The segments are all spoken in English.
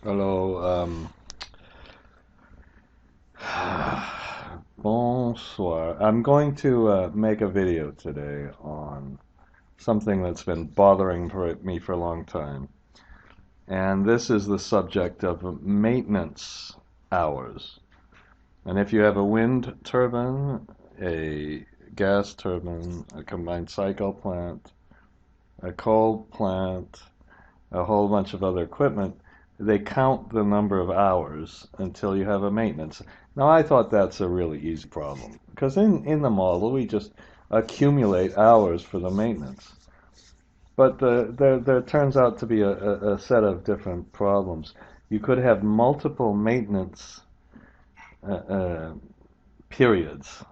Hello, bonsoir. I'm going to make a video today on something that's been bothering me for a long time. And this is the subject of maintenance hours. And if you have a wind turbine, a gas turbine, a combined cycle plant, a coal plant, a whole bunch of other equipment, they count the number of hours until you have a maintenance. Now, I thought that's a really easy problem because in the model we just accumulate hours for the maintenance. But there turns out to be a set of different problems. You could have multiple maintenance uh, uh, periods,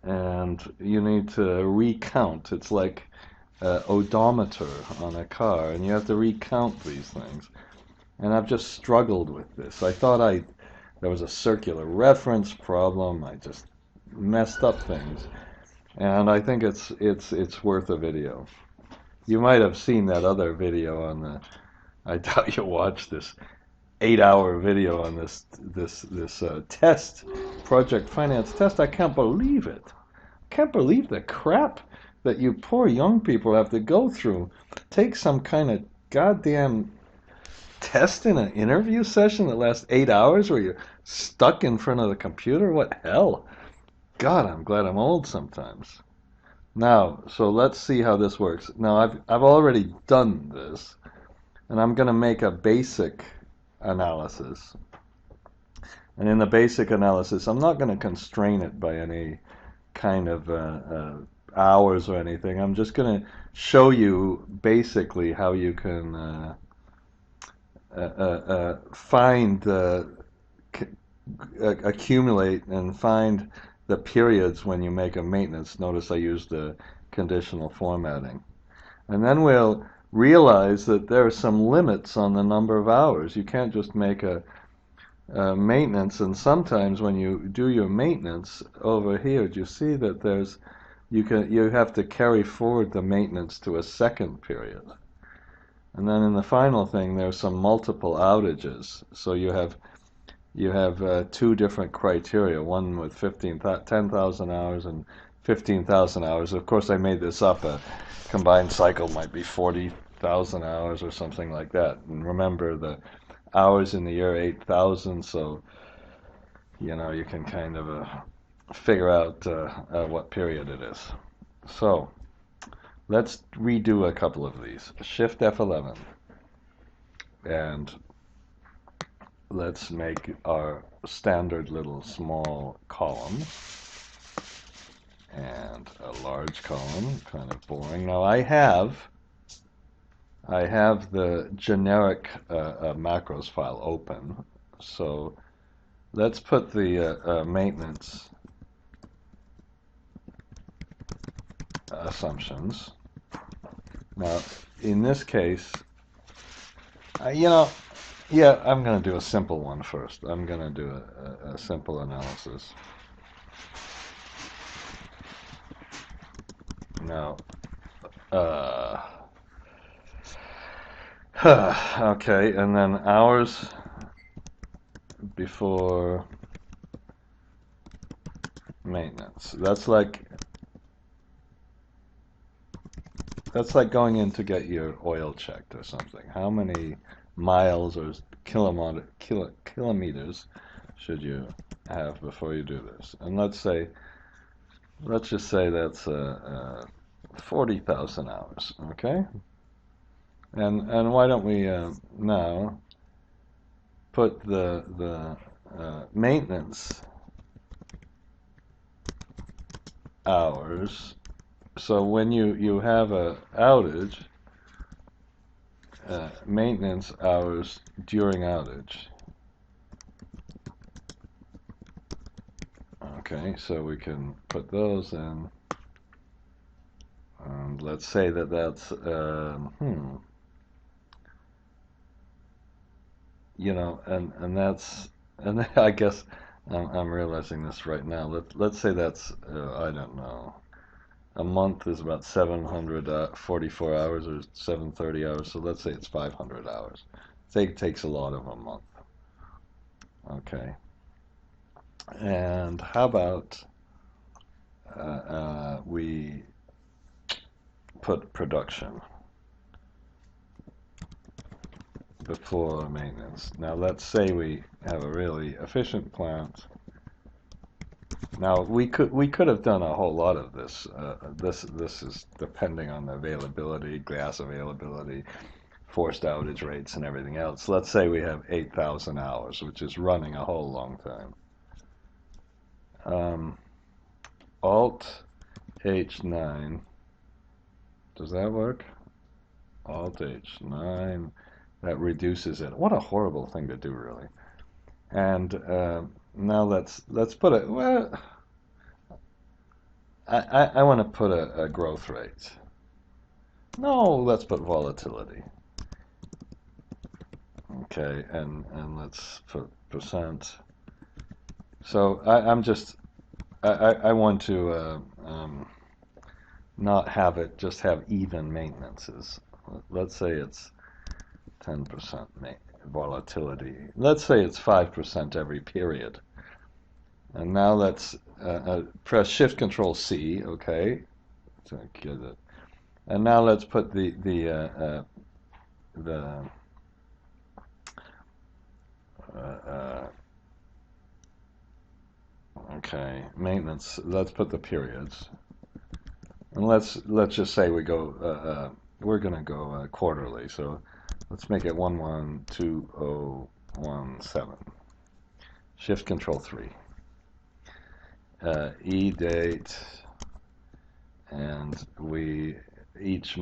and you need to recount. It's like odometer on a car, and you have to recount these things. And I've just struggled with this. I thought there was a circular reference problem. I just messed up things, and I think it's worth a video. You might have seen that other video on the. I doubt you watched this 8-hour video on this test, project finance test. I can't believe it. Can't believe the crap that you poor young people have to go through. Take some kind of goddamn test in an interview session that lasts 8 hours where you're stuck in front of the computer? What hell? God, I'm glad I'm old sometimes. Now, so let's see how this works. Now, I've already done this, and I'm going to make a basic analysis. And in the basic analysis, I'm not going to constrain it by any kind of hours or anything. I'm just going to show you basically how you can find the accumulate and find the periods when you make a maintenance. Notice I used the conditional formatting. And then we'll realize that there are some limits on the number of hours. You can't just make a maintenance, and sometimes when you do your maintenance over here, do you see that you have to carry forward the maintenance to a second period. And then in the final thing, there's some multiple outages. So you have two different criteria, one with 10,000 hours and 15,000 hours. Of course, I made this up. A combined cycle might be 40,000 hours or something like that. And remember, the hours in the year 8,000, so you can kind of figure out what period it is. So let's redo a couple of these. Shift F11, and let's make our standard little small column and a large column, kind of boring. Now I have the generic macros file open, so let's put the maintenance assumptions. Now, in this case, yeah, I'm going to do a simple one first. I'm going to do a simple analysis. Now, uh, okay, and then hours before maintenance. That's like going in to get your oil checked or something. How many miles or kilometers should you have before you do this? And let's just say that's 40,000 hours, okay? And why don't we now put the maintenance hours. So when you have a outage, maintenance hours during outage. Okay, so we can put those in. And let's say that's and that's and I guess I'm realizing this right now. Let's say that's I don't know. A month is about 744 hours or 730 hours, so let's say it's 500 hours. It takes a lot of a month. Okay. And how about we put production before maintenance. Now let's say we have a really efficient plant. Now we could have done a whole lot of this. This is depending on the availability, gas availability, forced outage rates, and everything else. Let's say we have 8,000 hours, which is running a whole long time. Alt H9. Does that work? Alt H9. That reduces it. What a horrible thing to do, really. And now let's put it. Well, I want to put a growth rate. No, let's put volatility. Okay, and let's put percent. So I want to not have it just have even maintenances. Let's say it's 10% volatility. Let's say it's 5% every period. And now let's press Shift Control C, okay, to get it. And now let's put the okay, maintenance. Let's put the periods, and let's just say we go. We're gonna go quarterly, so let's make it 112017. Shift Control 3. E date, and each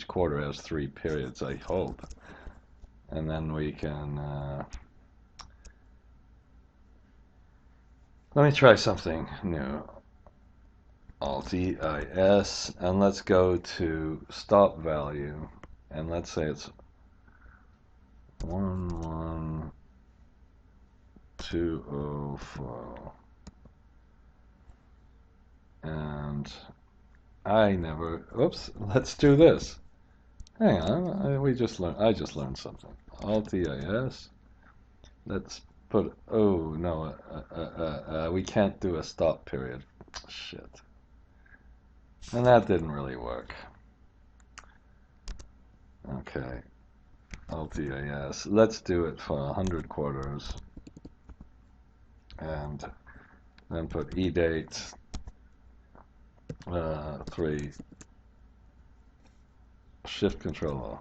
quarter has 3 periods, I hope, and then we can let me try something new. Alt EIS, and let's go to stop value, and let's say it's 11204. And oops, let's do this. Hang on, I just learned something. Alt EIS. Let's put, oh no, we can't do a stop period. Shit. And that didn't really work. Okay. Alt EIS. Let's do it for 100 quarters. And then put EDate 3. Shift Control.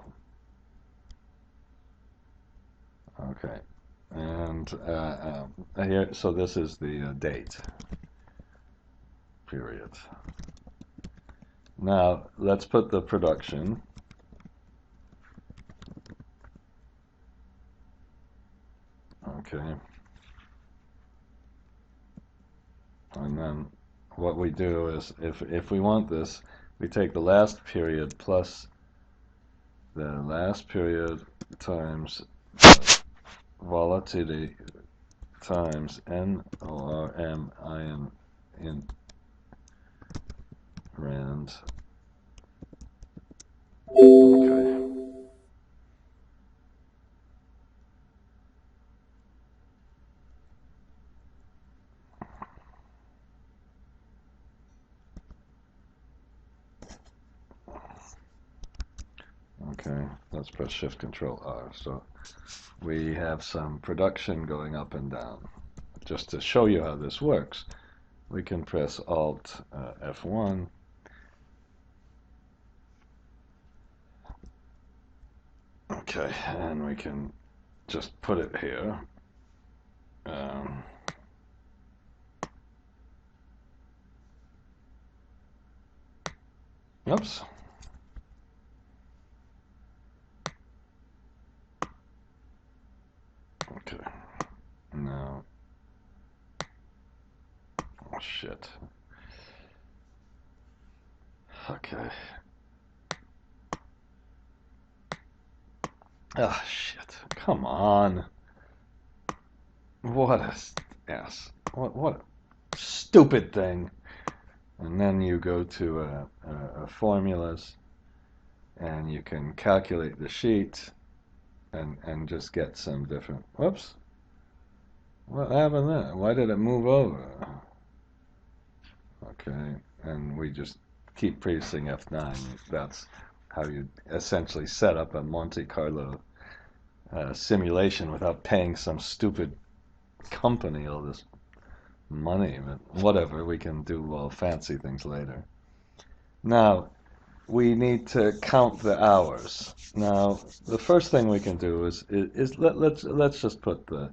Okay. And here, so this is the date period. Now let's put the production. Okay. And then what we do is, if we want this, we take the last period plus the last period times volatility times NORM in rand. Okay. Okay, let's press Shift Control R. So we have some production going up and down. Just to show you how this works, we can press Alt F1. Okay, and we can just put it here. Oops. Okay. Now. Oh, shit. Okay. Ah, shit. Come on. What a ass. What a stupid thing. And then you go to formulas, and you can calculate the sheet. and just get some different. Whoops! What happened there? Why did it move over? Okay, and we just keep pressing F9. That's how you essentially set up a Monte Carlo simulation without paying some stupid company all this money. But whatever, we can do all fancy things later. Now, we need to count the hours. Now, the first thing we can do is let's just put the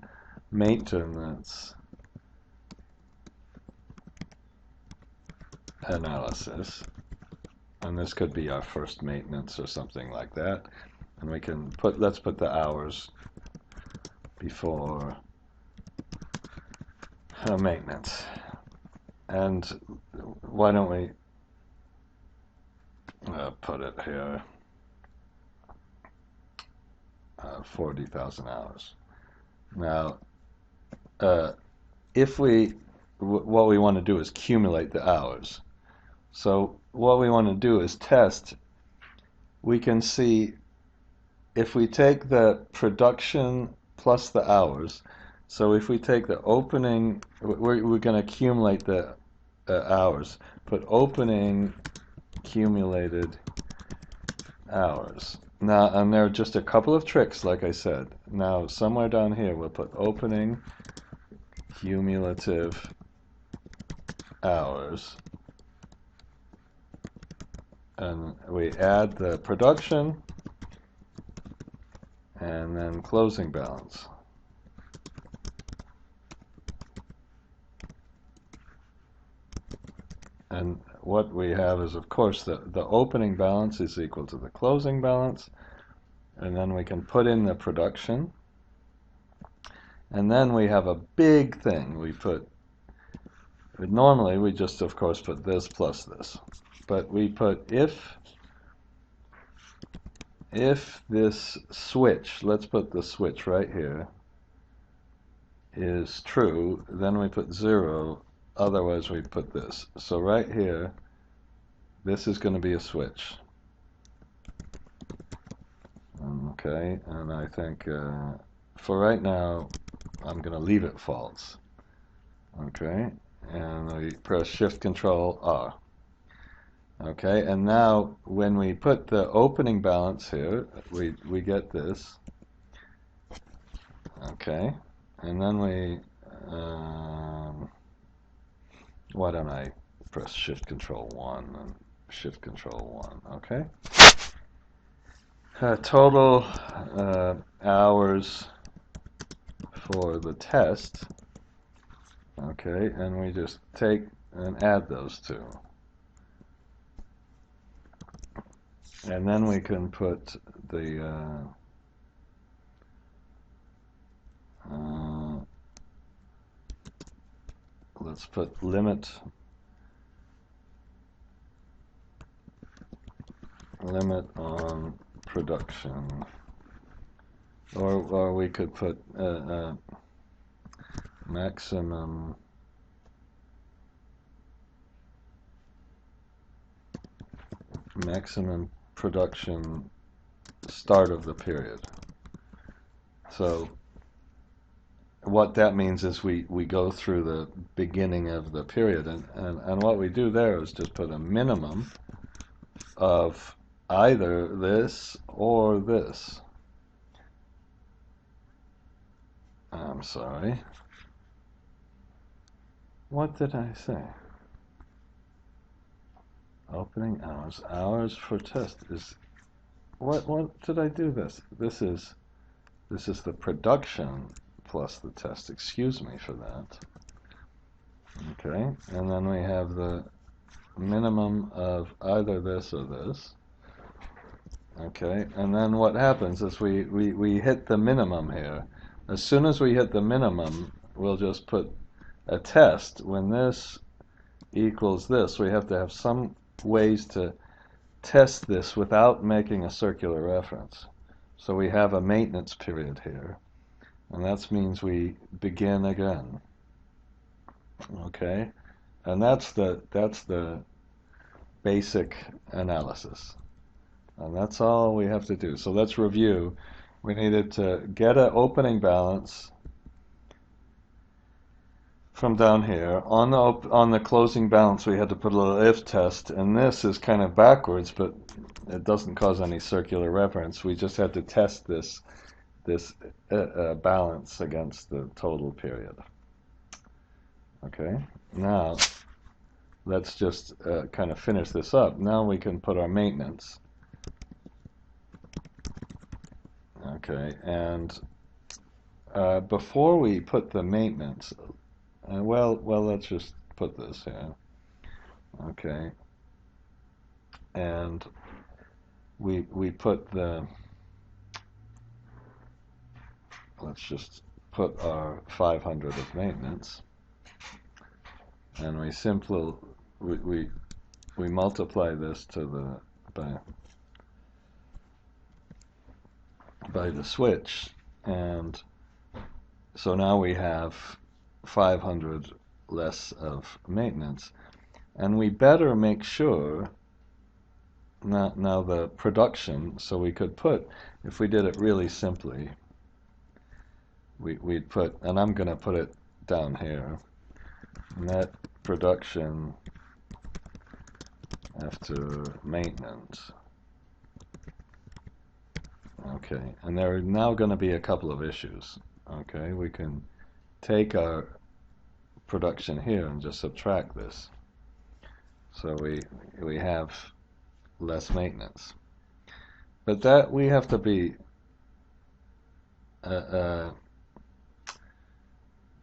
maintenance analysis, and this could be our first maintenance or something like that. And we can let's put the hours before maintenance. And why don't we put it here, 40,000 hours. Now, if what we want to do is accumulate the hours. So what we want to do is test. We can see if we take the production plus the hours. So if we take the opening, we're going to accumulate the hours. Put opening accumulated hours. Now, and there are just a couple of tricks, like I said. Now, somewhere down here, we'll put opening cumulative hours. And we add the production and then closing balance. And what we have is, of course, the opening balance is equal to the closing balance. And then we can put in the production. And then we have a big thing. Normally we just, of course, put this plus this. But we put if this switch, let's put the switch right here, is true, then we put 0, otherwise we put this. So right here, this is going to be a switch. Okay, and I think for right now, I'm going to leave it false. Okay, and we press Shift Control R. Okay, and now when we put the opening balance here, we get this. Okay, and then we, why don't I press Shift Control 1 and Shift Control 1, okay? Total hours for the test, okay, and we just take and add those two. And then we can put the let's put limit on production, or we could put maximum production start of the period. So what that means is we go through the beginning of the period, and what we do there is just put a minimum of either this or this. I'm sorry. What did I say? Opening hours. Hours for test is what did I do this? This is the production plus the test. Excuse me for that. Okay, and then we have the minimum of either this or this. Okay, and then what happens is we hit the minimum here. As soon as we hit the minimum, we'll just put a test. When this equals this, we have to have some ways to test this without making a circular reference. So we have a maintenance period here, and that means we begin again. Okay, and that's the basic analysis, and that's all we have to do. So let's review. We needed to get an opening balance from down here. On the closing balance, we had to put a little if test, and this is kind of backwards, but it doesn't cause any circular reference. We just had to test this balance against the total period. Okay, now let's just kind of finish this up. Now we can put our maintenance. Okay, and before we put the maintenance, well, let's just put this here. Okay, and we put the, let's just put our 500 of maintenance, and we simply we multiply this to the by the switch, and so now we have 500 less of maintenance, and we better make sure now the production, so we could put, if we did it really simply, we'd put, and I'm going to put it down here, net production after maintenance. Okay, and there are now going to be a couple of issues. Okay, we can take our production here and just subtract this. So we have less maintenance. But that we have to be a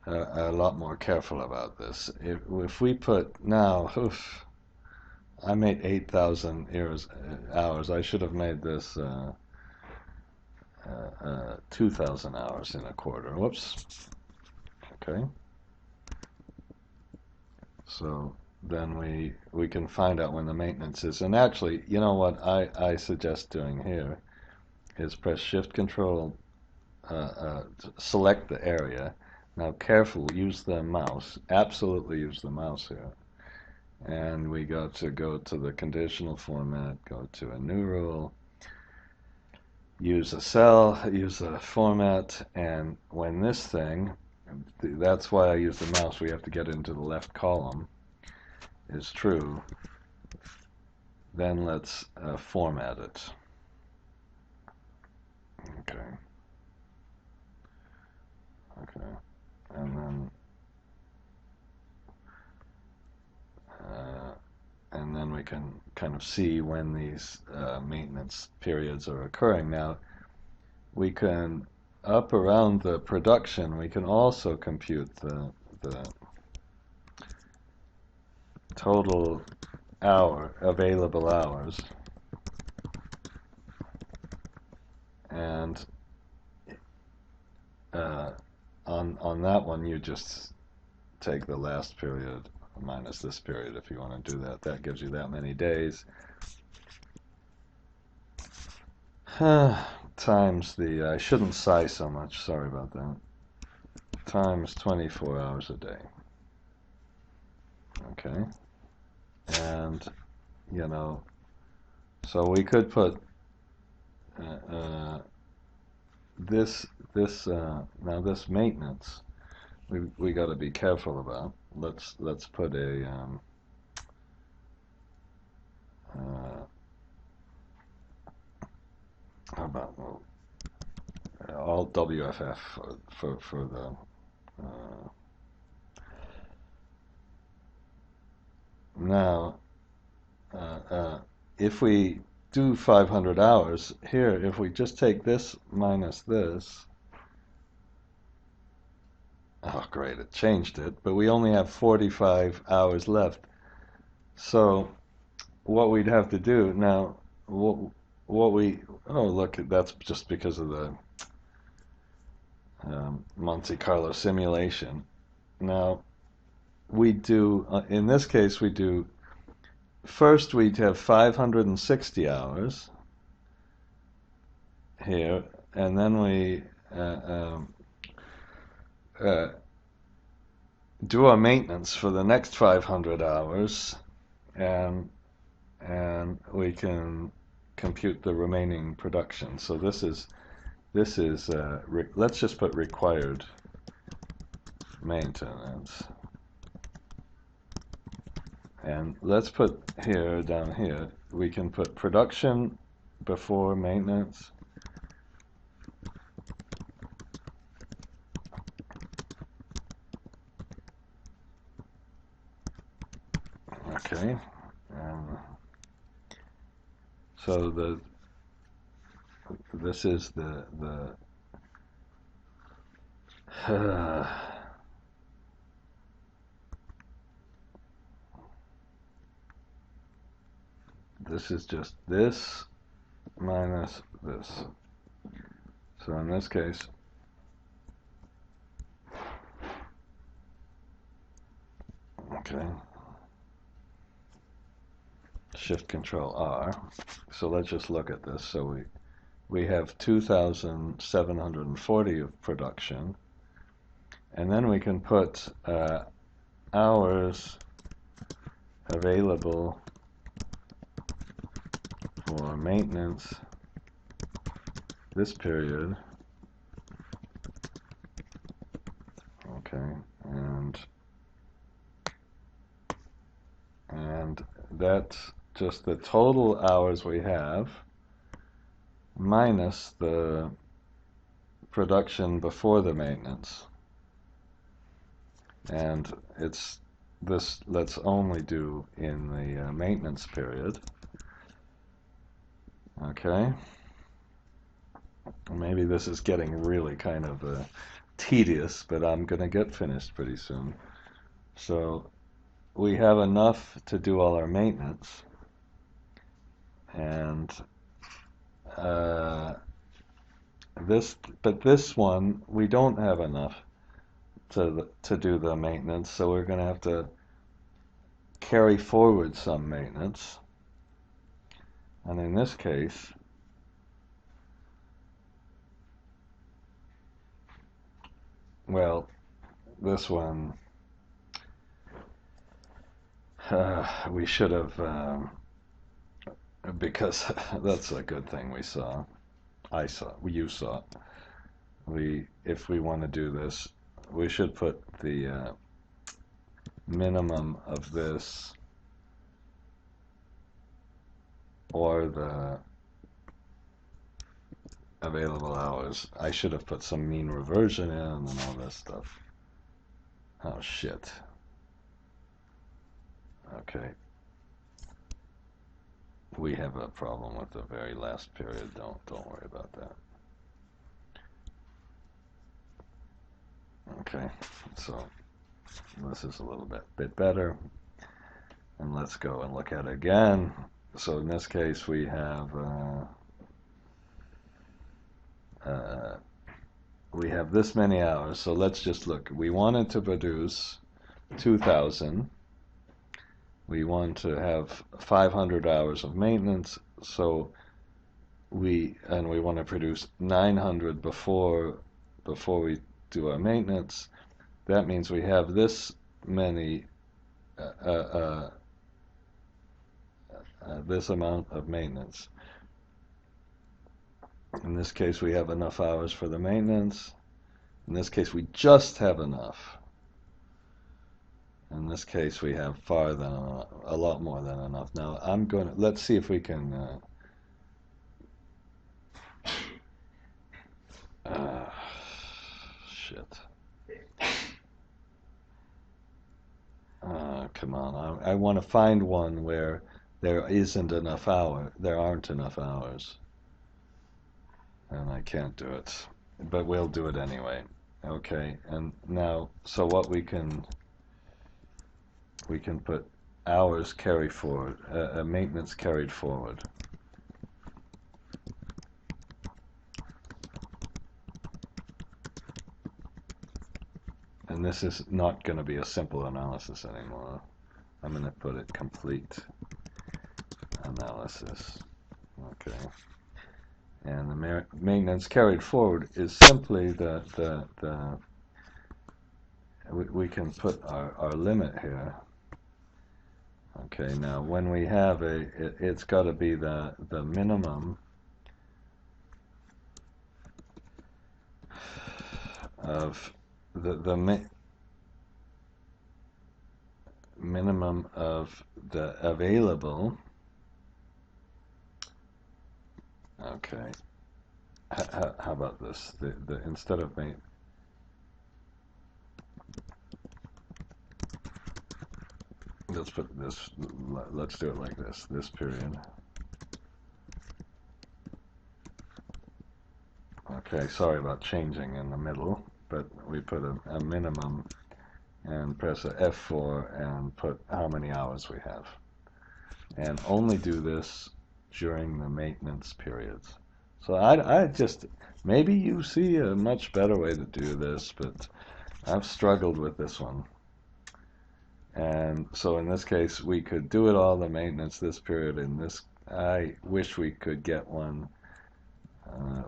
lot more careful about this. If we put now, oof, I made 8,000 hours. I should have made this 2,000 hours in a quarter. Whoops. Okay. So then we can find out when the maintenance is. And actually, you know what I suggest doing here is press Shift Control, select the area. Now careful, use the mouse. Absolutely use the mouse here. And we go to the conditional format, go to a new rule, use a cell, use a format, and when this thing, that's why I use the mouse, we have to get into the left column, is true, then let's format it. Okay. Okay. And then we can kind of see when these maintenance periods are occurring. Now, we can, up around the production, we can also compute the total available hours, and on that one you just take the last period minus this period if you want to do that. That gives you that many days times the, I shouldn't sigh so much, sorry about that, times 24 hours a day. Okay, and you know, so we could put now this maintenance we got to be careful about. Let's put a how about all WFF for the now if we do 500 hours here, if we just take this minus this, oh great, it changed it, but we only have 45 hours left. So what we'd have to do now, oh look, that's just because of the Monte Carlo simulation. Now we do, in this case we do, first we'd have 560 hours here, and then we do our maintenance for the next 500 hours, and we can compute the remaining production. So this this is, let's just put required maintenance. And let's put here, down here, we can put production before maintenance. Okay. So this is the this is just this minus this. So in this case, okay, Shift Control R. So let's just look at this. So we have 2,740 of production, and then we can put hours available for maintenance this period. Okay, and that's just the total hours we have minus the production before the maintenance. And it's this, let's only do in the maintenance period. Okay. Maybe this is getting really kind of tedious, but I'm going to get finished pretty soon. So we have enough to do all our maintenance, and this one we don't have enough to do the maintenance, so we're going to have to carry forward some maintenance. And in this case, well, this one we should have, because that's a good thing we saw. You saw. If we want to do this, we should put the minimum of this, or the available hours. I should have put some mean reversion in and all this stuff. Oh shit. Okay. We have a problem with the very last period. Don't worry about that. Okay, so this is a little bit better. And let's go and look at it again. So in this case we have this many hours. So let's just look. We wanted to produce 2,000. We want to have 500 hours of maintenance. So we want to produce 900 before we do our maintenance. That means we have this many this amount of maintenance. In this case we have enough hours for the maintenance. In this case we just have enough. In this case we have a lot more than enough. Now let's see if we can shit. Come on, I want to find one where there aren't enough hours, and I can't do it, but we'll do it anyway. Okay, and now, so what we can put hours carry forward, maintenance carried forward. And this is not going to be a simple analysis anymore. I'm going to put it complete analysis. Okay. And the maintenance carried forward is simply we can put our limit here. Okay, now when we have it's got to be the minimum of the minimum of the available. Okay. How about this? The instead of let's put this. Let's do it like this. This period. Okay. Sorry about changing in the middle, but we put a minimum and press a F4 and put how many hours we have, and only do this during the maintenance periods. So I just, maybe you see a much better way to do this, but I've struggled with this one. And so in this case, we could do it all the maintenance this period. In this, I wish we could get one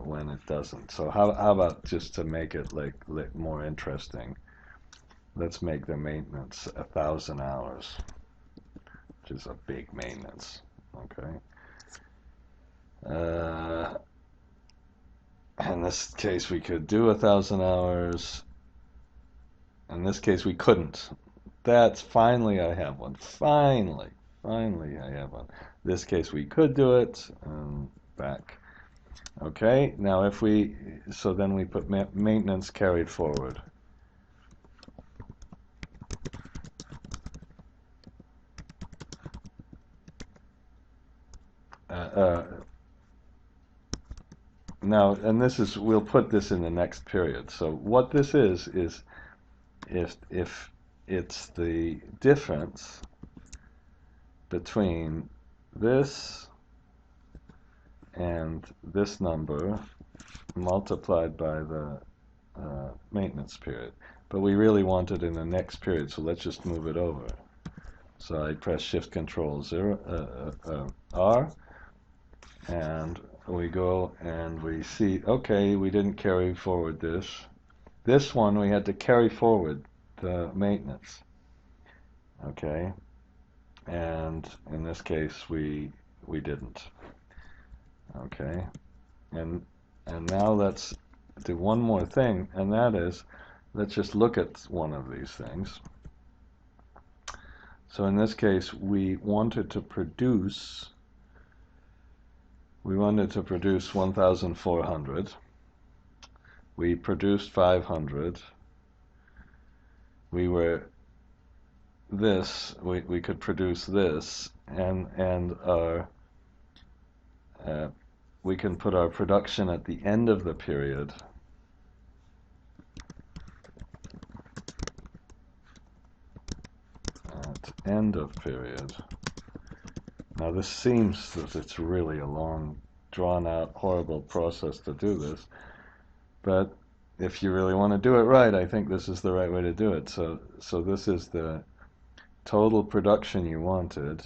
when it doesn't. So how about just to make it like more interesting? Let's make the maintenance 1,000 hours, which is a big maintenance. Okay. In this case, we could do 1,000 hours. In this case, we couldn't. That's finally I have one. Finally I have one. This case, we could do it. Back. Okay. Now, if we so then we put maintenance carried forward. Now, and this is, we'll put this in the next period. So what this is if it's the difference between this and this number multiplied by the maintenance period. But we really want it in the next period, so let's just move it over. So I press Shift Control R, and we go and we see, okay, we didn't carry forward this. This one we had to carry forward the maintenance. Okay, and in this case we didn't. Okay, and now let's do one more thing, and that is, let's just look at one of these things. So in this case, we wanted to produce 1,400. We produced 500. We could produce this, and our we can put our production at the end of the period. At end of period. Now this seems that it's really a long, drawn-out, horrible process to do this, but if you really want to do it right, I think this is the right way to do it. So this is the total production you wanted,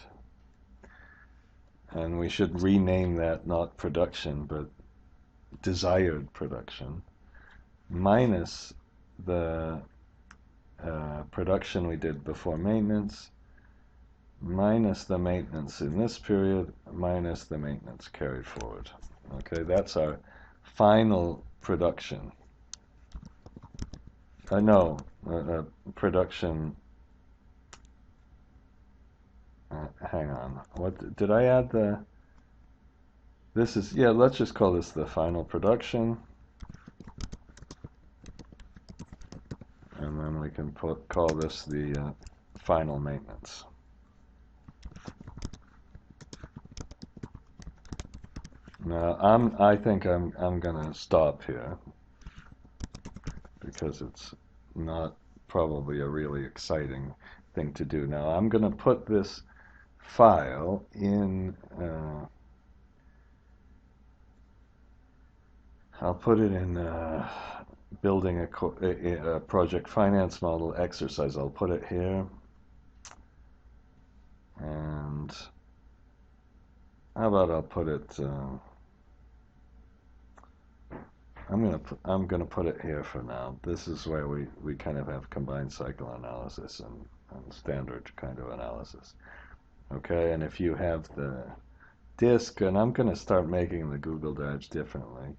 and we should rename that not production, but desired production, minus the production we did before maintenance, minus the maintenance in this period, minus the maintenance carried forward. Okay, that's our final production. No, production. Hang on. What did I add? This is, yeah, let's just call this the final production. And then we can call this the final maintenance. Now, I think I'm gonna stop here because it's not probably a really exciting thing to do. Now, I'm gonna put this file in. I'll put it in building a project finance model exercise. I'll put it here, and how about I'll put it. I'm gonna put it here for now. This is where we kind of have combined cycle analysis and standard kind of analysis. Okay, and if you have the disk, and I'm gonna start making the Google Drives differently,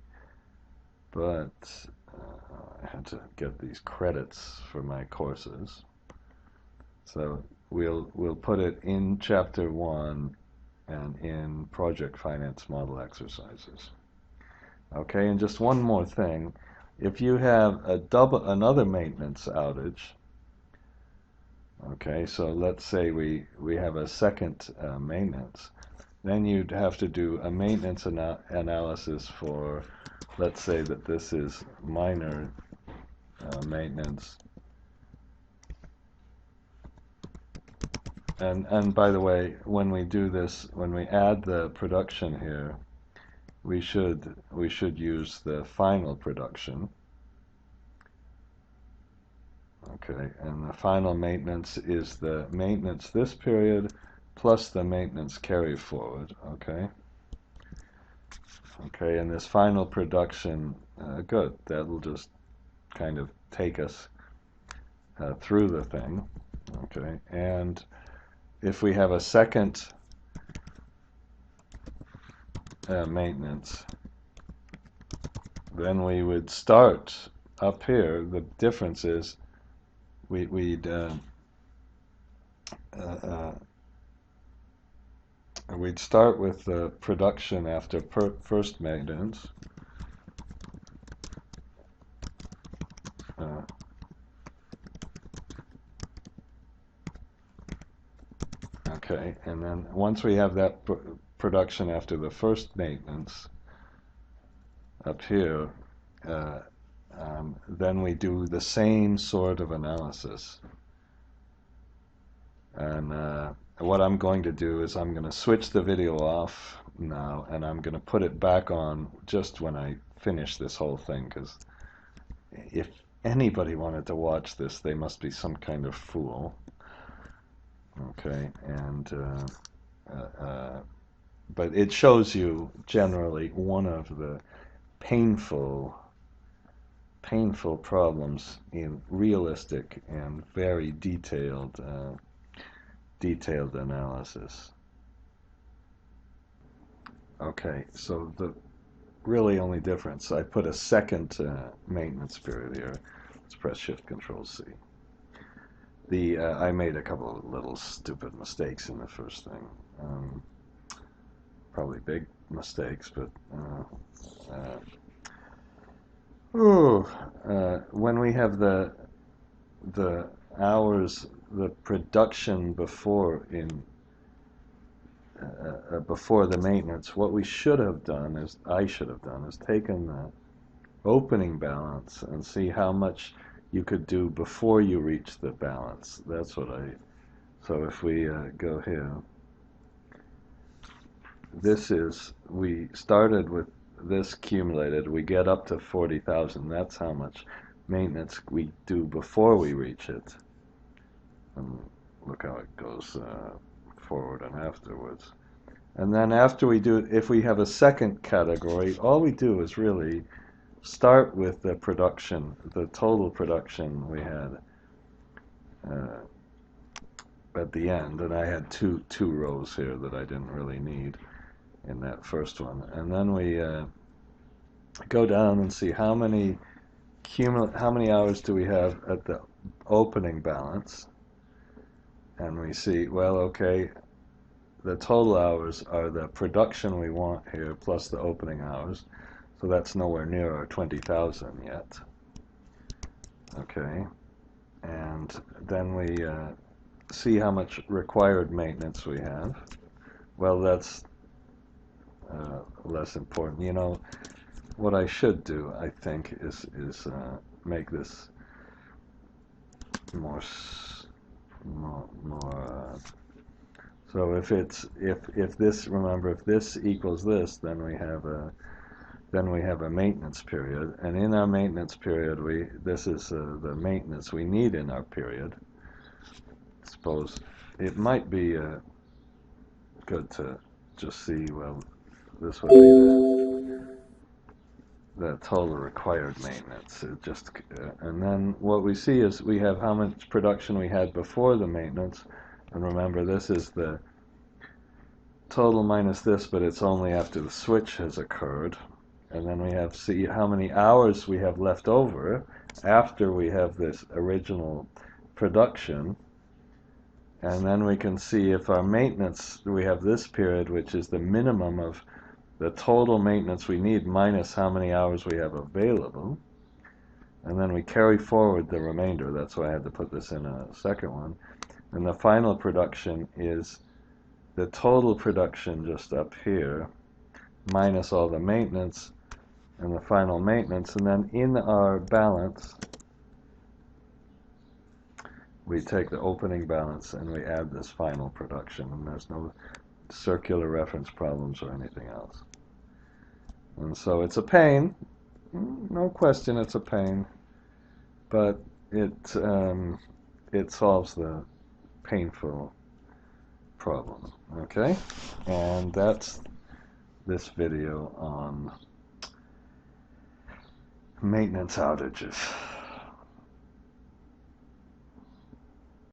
but had to get these credits for my courses. So we'll put it in Chapter 1 and in Project Finance Model Exercises. Okay, and just one more thing. If you have another maintenance outage, okay, so let's say we have a second maintenance, then you'd have to do a maintenance analysis for, let's say that this is minor maintenance. And by the way, when we do this, when we add the production here, we should use the final production. Okay, and the final maintenance is the maintenance this period plus the maintenance carry forward. Okay. Okay, and this final production, good. That'll just kind of take us through the thing. Okay, and if we have a second maintenance, then we would start up here. The difference is we'd start with the production after first maintenance. Okay, and then once we have that production after the first maintenance up here, then we do the same sort of analysis. And what I'm going to do is I'm going to switch the video off now, and I'm going to put it back on just when I finish this whole thing, because if anybody wanted to watch this, they must be some kind of fool. Okay, and but it shows you generally one of the painful problems in realistic and very detailed analysis. Okay, so the really only difference, I put a second maintenance period here. Let's press Shift Control C. I made a couple of little stupid mistakes in the first thing. Probably big mistakes, but when we have the hours, the production before before the maintenance, what we should have done is, I should have done, is taken the opening balance and see how much you could do before you reach the balance. That's what so if we go here, this is, we started with this accumulated, we get up to 40,000. That's how much maintenance we do before we reach it. And look how it goes forward and afterwards. And then after we do it, if we have a second category, all we do is really start with the production, the total production we had at the end. And I had two rows here that I didn't really need in that first one. And then we go down and see how many hours do we have at the opening balance. And we see, well, okay, the total hours are the production we want here plus the opening hours. So that's nowhere near our 20,000 yet. Okay, and then we see how much required maintenance we have. Well, that's less important. You know, what I should do, I think, is make this more. So if this, remember, if this equals this, then we have a maintenance period, and in our maintenance period, this is the maintenance we need in our period. Suppose it might be good to just see, well, this would be the total required maintenance. And then what we see is we have how much production we had before the maintenance, and remember, this is the total minus this, but it's only after the switch has occurred. and then we have see how many hours we have left over after we have this original production, and then we can see if our maintenance, we have this period which is the minimum of the total maintenance we need minus how many hours we have available, and then we carry forward the remainder. That's why I had to put this in a second one. And the final production is the total production just up here minus all the maintenance and the final maintenance, and then in our balance we take the opening balance and we add this final production, and there's no circular reference problems or anything else. And so it's a pain, no question it's a pain, but it solves the painful problem. Okay, and that's this video on maintenance outages.